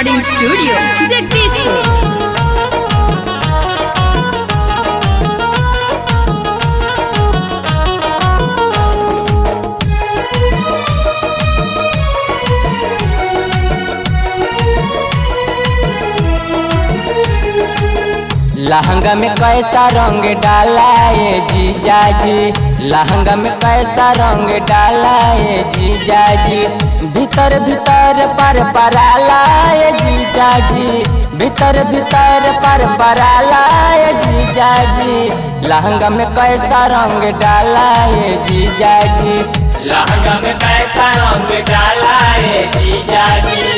Recording studio Jagdishpur. लहंगा में कैसा रंग डाला ये जीजा जी, लहंगा में कैसा रंग डाला ये जीजा जी, भीतर भीतर पर पराला ये जीजा जी, भीतर भीतर पर पराला ये जीजा जी, लहंगा में कैसा रंग डाला ये जीजा जी, लहंगा में कैसा रंग डाला ये जीजा जी।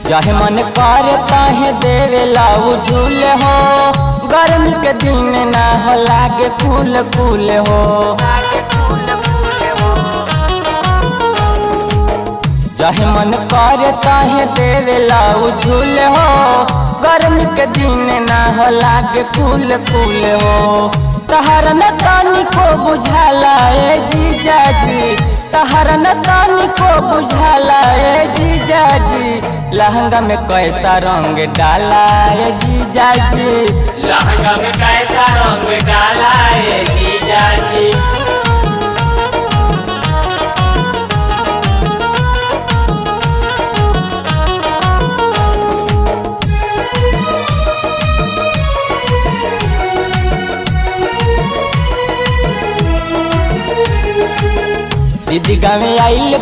चाहे मन कर ताहे देवे लाऊ झूल हो, गर्मी के दिन ना हो लागे कूल कूल हो, चाहे मन कर ताहे देवे लाऊ झूल हो, गर्मी के दिन ना हो लागे कूल कूल हो, तहर न तानी को बुझाला ए जीजा जी, तहर न तानी को बुझाला ए जीजा जी, लहंगा में कैसा रंग डाला ये जीजा जी, लहंगा में कैसा रंग डाला ये जीजा जी। दीदी गाँव आइल